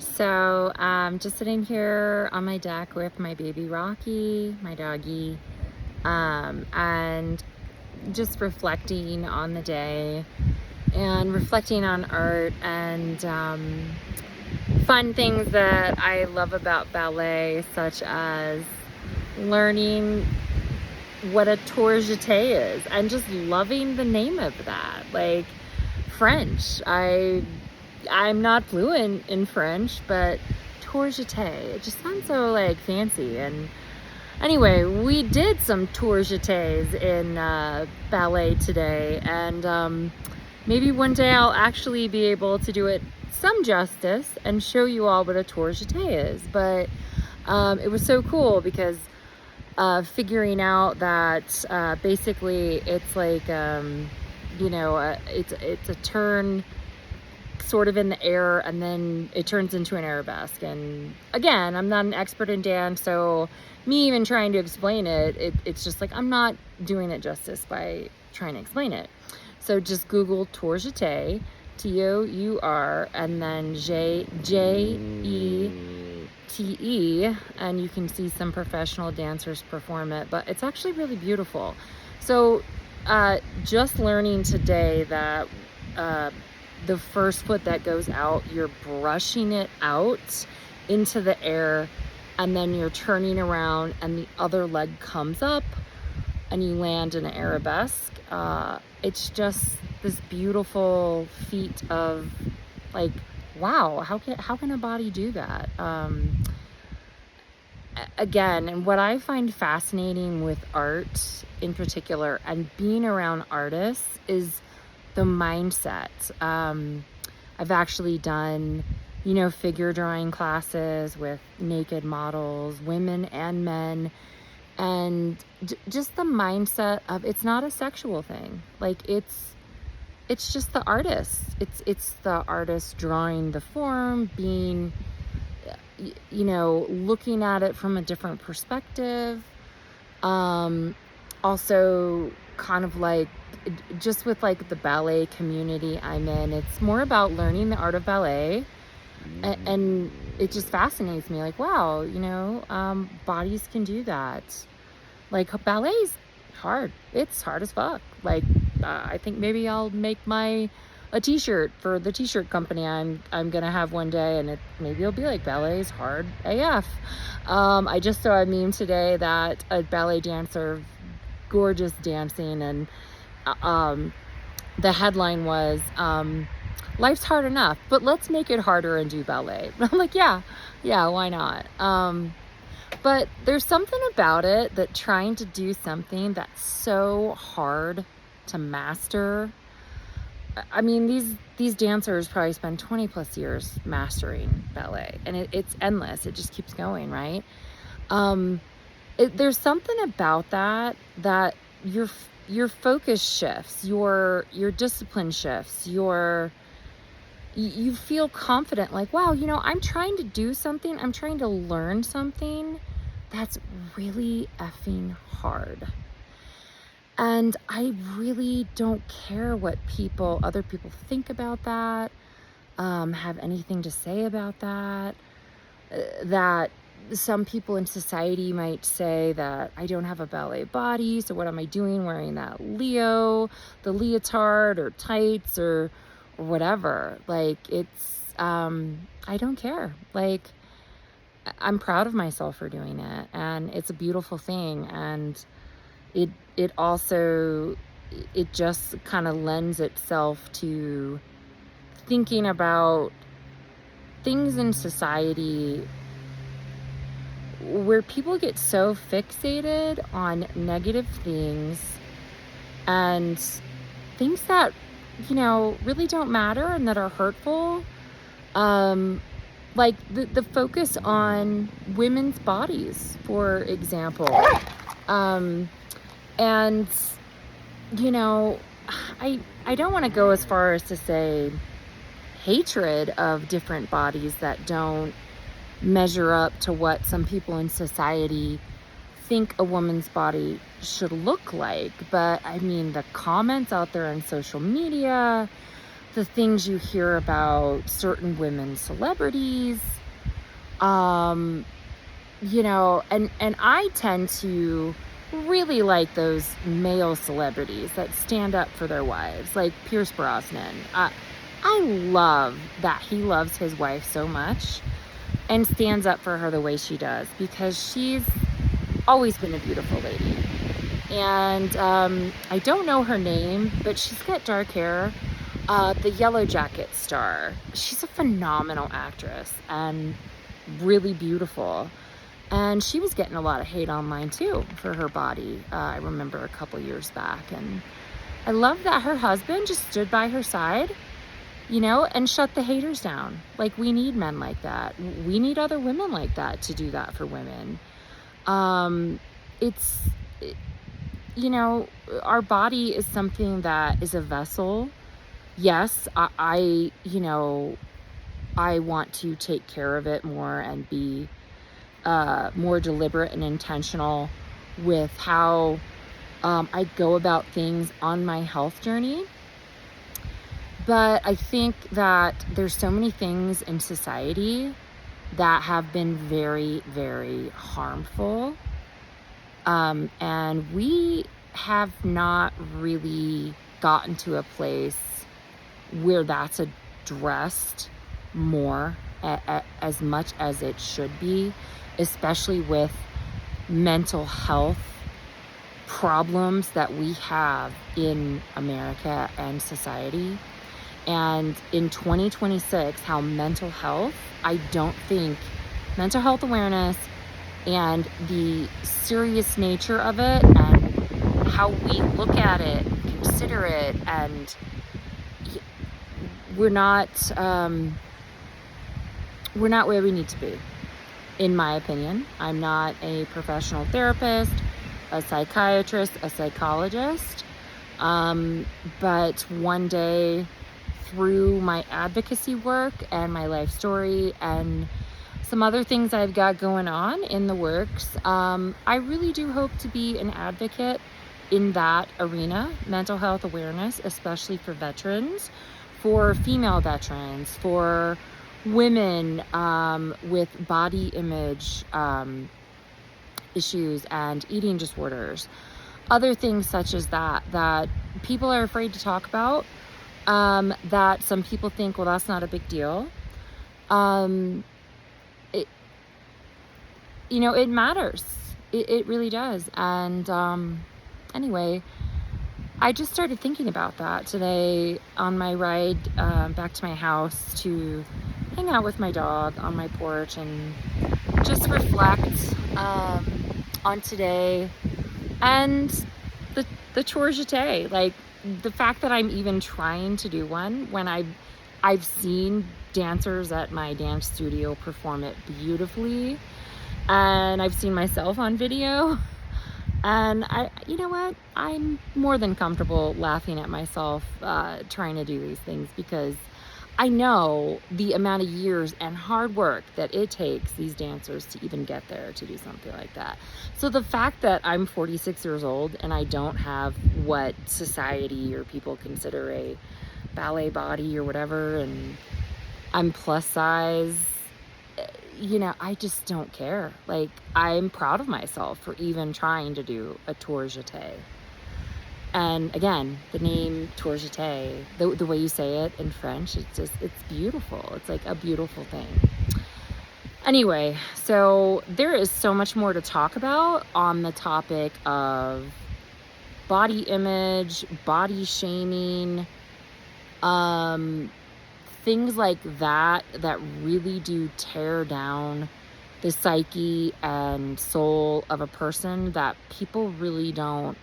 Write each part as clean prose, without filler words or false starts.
So, just sitting here on my deck with my baby Rocky, my doggy, and just reflecting on the day and reflecting on art and fun things that I love about ballet, such as learning what a tour Jete is and just loving the name of that. Like French, I'm not fluent in French, but tour Jete, it just sounds so like fancy. And anyway, we did some tour Jetés in ballet today, and maybe one day I'll actually be able to do it some justice and show you all what a tour Jete is. But it was so cool because figuring out that basically it's like it's a turn sort of in the air and then it turns into an arabesque. And again, I'm not an expert in dance, so me even trying to explain it's just like I'm not doing it justice by trying to explain it. So just Google tour Jete, Tour, and then Jete, and you can see some professional dancers perform it, but it's actually really beautiful. So just learning today that the first foot that goes out, you're brushing it out into the air, and then you're turning around and the other leg comes up and you land in an arabesque. It's just this beautiful feat of like, wow, how can a body do that? Again, and what I find fascinating with art in particular and being around artists is the mindset. I've actually done, figure drawing classes with naked models, women and men, and just the mindset of it's not a sexual thing. Like it's just the artist. It's the artist drawing the form, being, looking at it from a different perspective. Also kind of like just with like the ballet community I'm in, it's more about learning the art of ballet, and it just fascinates me. Like, wow, bodies can do that. Like ballet's hard. It's hard as fuck. Like, I think maybe I'll make a t-shirt for the t-shirt company I'm gonna have one day, and maybe it'll be like ballet's hard AF. I just saw a meme today that a ballet dancer, gorgeous dancing, and the headline was life's hard enough, but let's make it harder and do ballet. I'm like, yeah, why not? But there's something about it that trying to do something that's so hard to master. I mean, these dancers probably spend 20 plus years mastering ballet, and it's endless. It just keeps going, right? There's something about that your focus shifts, your discipline shifts, you feel confident, like, wow, I'm trying to do something, I'm trying to learn something that's really effing hard. And I really don't care what other people think about that, have anything to say about that. That some people in society might say that I don't have a ballet body, so what am I doing wearing that the leotard or tights or whatever. Like, it's, I don't care. Like, I'm proud of myself for doing it, and it's a beautiful thing. And it also, it just kind of lends itself to thinking about things in society where people get so fixated on negative things and things that, really don't matter and that are hurtful. Like the focus on women's bodies, for example. And, I don't want to go as far as to say hatred of different bodies that don't measure up to what some people in society think a woman's body should look like. But I mean, the comments out there on social media, the things you hear about certain women celebrities, and I tend to really like those male celebrities that stand up for their wives, like Pierce Brosnan. I love that he loves his wife so much and stands up for her the way she does, because she's always been a beautiful lady. And I don't know her name, but she's got dark hair. The Yellow Jacket star. She's a phenomenal actress and really beautiful. And she was getting a lot of hate online too for her body. I remember a couple years back. And I love that her husband just stood by her side, and shut the haters down. Like, we need men like that. We need other women like that to do that for women. It's, our body is something that is a vessel. Yes, I want to take care of it more and be more deliberate and intentional with how I go about things on my health journey. But I think that there's so many things in society that have been very, very harmful. And we have not really gotten to a place where that's addressed more as much as it should be, especially with mental health problems that we have in America and society. And in 2026, how mental health awareness and the serious nature of it and how we look at it, consider it, and we're not where we need to be, in my opinion. I'm not a professional therapist, a psychiatrist, a psychologist, but one day, through my advocacy work and my life story and some other things I've got going on in the works, I really do hope to be an advocate in that arena, mental health awareness, especially for veterans, for female veterans, for women with body image issues and eating disorders, other things such as that people are afraid to talk about, that some people think, well, that's not a big deal. It matters. It really does. And anyway, I just started thinking about that today on my ride back to my house to hang out with my dog on my porch and just reflect on today and the chore Jete. Like, the fact that I'm even trying to do one when I've seen dancers at my dance studio perform it beautifully, and I've seen myself on video, and you know what, I'm more than comfortable laughing at myself trying to do these things, because I know the amount of years and hard work that it takes these dancers to even get there to do something like that. So the fact that I'm 46 years old and I don't have what society or people consider a ballet body or whatever, and I'm plus size, I just don't care. Like, I'm proud of myself for even trying to do a tour Jete. And again, the name tour Jete, the way you say it in French, it's beautiful. It's like a beautiful thing. Anyway, so there is so much more to talk about on the topic of body image, body shaming, things like that really do tear down the psyche and soul of a person that people really don't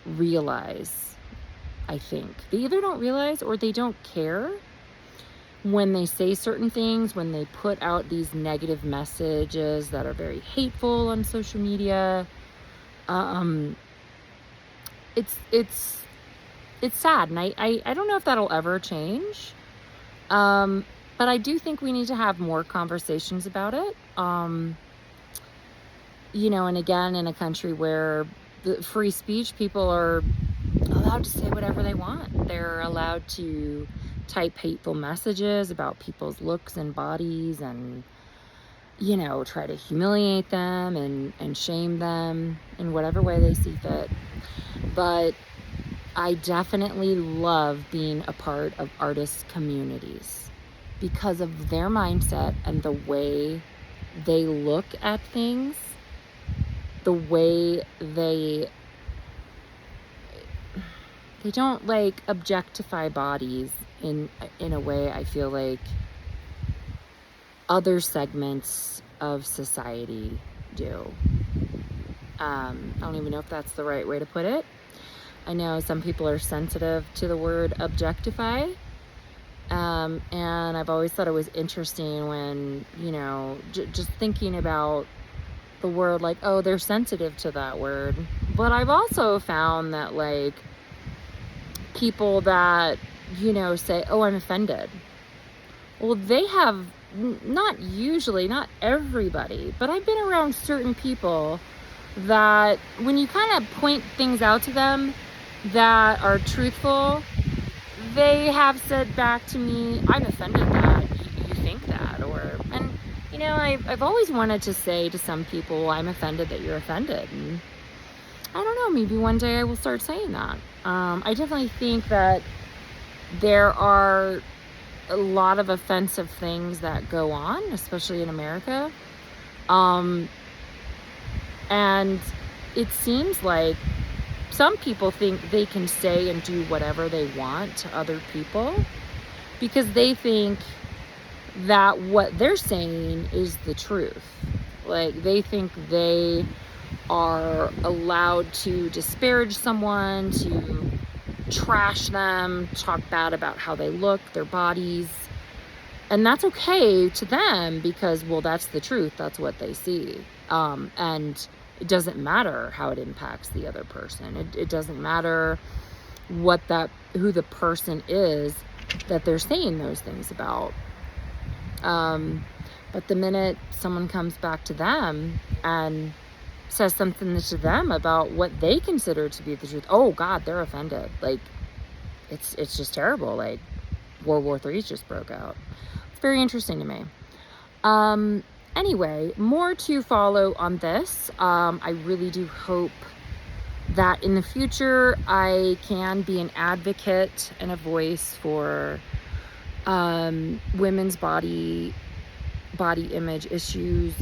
realize. I think they either don't realize or they don't care when they say certain things, when they put out these negative messages that are very hateful on social media. It's sad, and I don't know if that'll ever change, but I do think we need to have more conversations about it. And again, in a country where the free speech, people are allowed to say whatever they want. They're allowed to type hateful messages about people's looks and bodies and, you know, try to humiliate them and shame them in whatever way they see fit. But I definitely love being a part of artists' communities because of their mindset and the way they look at things, the way they don't like objectify bodies in a way I feel like other segments of society do. I don't even know if that's the right way to put it. I know some people are sensitive to the word objectify. And I've always thought it was interesting when, you know, just thinking about the word, like, oh, they're sensitive to that word. But I've also found that, like, people that, you know, say, oh, I'm offended. Well, they have, not usually, not everybody, but I've been around certain people that when you kind of point things out to them that are truthful, they have said back to me, I'm offended that you think that. And you know, I've always wanted to say to some people, I'm offended that you're offended. And I don't know, maybe one day I will start saying that. I definitely think that there are a lot of offensive things that go on, especially in America. And it seems like some people think they can say and do whatever they want to other people because they think that what they're saying is the truth. Like, they think they are allowed to disparage someone, to trash them, talk bad about how they look, their bodies. And that's okay to them because, well, that's the truth. That's what they see. And it doesn't matter how it impacts the other person. It doesn't matter who the person is that they're saying those things about. But the minute someone comes back to them and says something to them about what they consider to be the truth, oh God, they're offended. Like, it's just terrible. Like, World War III just broke out. It's very interesting to me. Anyway, more to follow on this. I really do hope that in the future I can be an advocate and a voice for women's body image issues,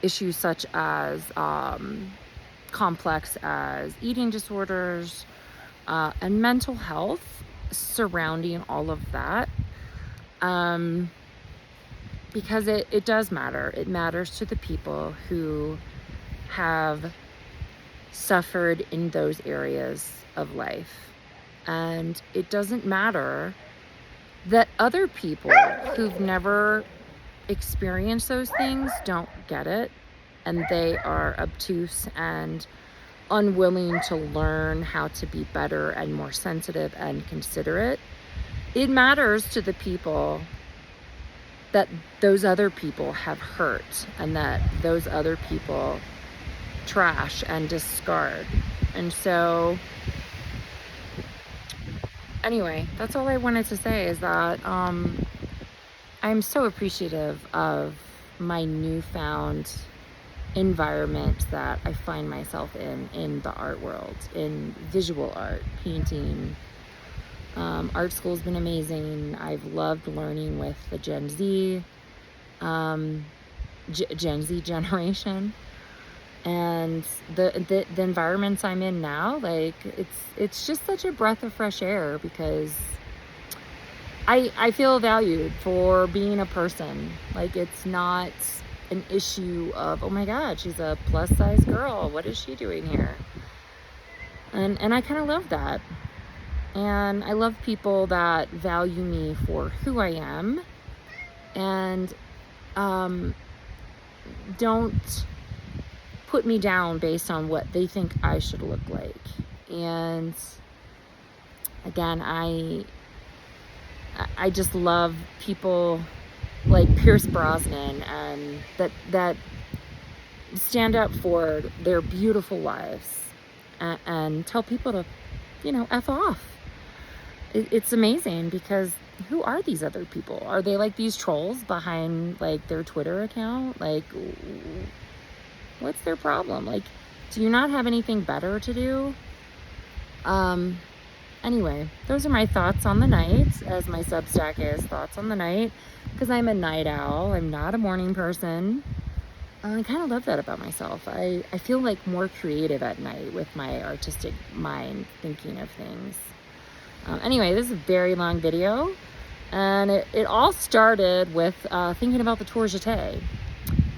issues such as complex as eating disorders and mental health surrounding all of that. Because it does matter. It matters to the people who have suffered in those areas of life. And it doesn't matter that other people who've never experienced those things don't get it. And they are obtuse and unwilling to learn how to be better and more sensitive and considerate. It matters to the people that those other people have hurt and that those other people trash and discard. And so anyway, that's all I wanted to say, is that I'm so appreciative of my newfound environment that I find myself in the art world, in visual art, painting. Art school's been amazing. I've loved learning with the Gen Z generation, and the environments I'm in now, like, it's just such a breath of fresh air because I feel valued for being a person. Like, it's not an issue of, oh my God, she's a plus size girl, what is she doing here? And I kind of love that. And I love people that value me for who I am and don't put me down based on what they think I should look like. And again, I just love people like Pierce Brosnan and that stand up for their beautiful lives and tell people to, F off. it's amazing because who are these other people? Are they like these trolls behind like their Twitter account? Like, what's their problem? Like, do you not have anything better to do? Anyway, those are my thoughts on the night, as my Substack is thoughts on the night, because I'm a night owl. I'm not a morning person. I kind of love that about myself. I feel like more creative at night with my artistic mind thinking of things. Anyway, this is a very long video, and it all started with thinking about the Tour Jete,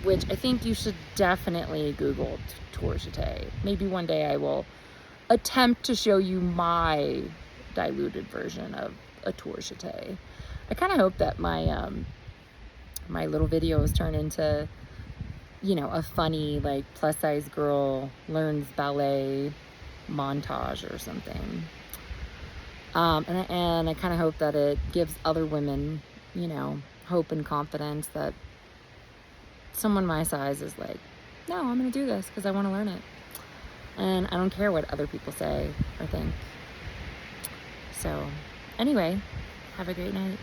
which I think you should definitely Google Tour Jete. Maybe one day I will attempt to show you my diluted version of a Tour Jete. I kind of hope that my my little videos turn into, you know, a funny like plus size girl learns ballet montage or something. And I kind of hope that it gives other women, you know, hope and confidence that someone my size is like, no, I'm gonna do this because I want to learn it, and I don't care what other people say or think. So anyway, have a great night.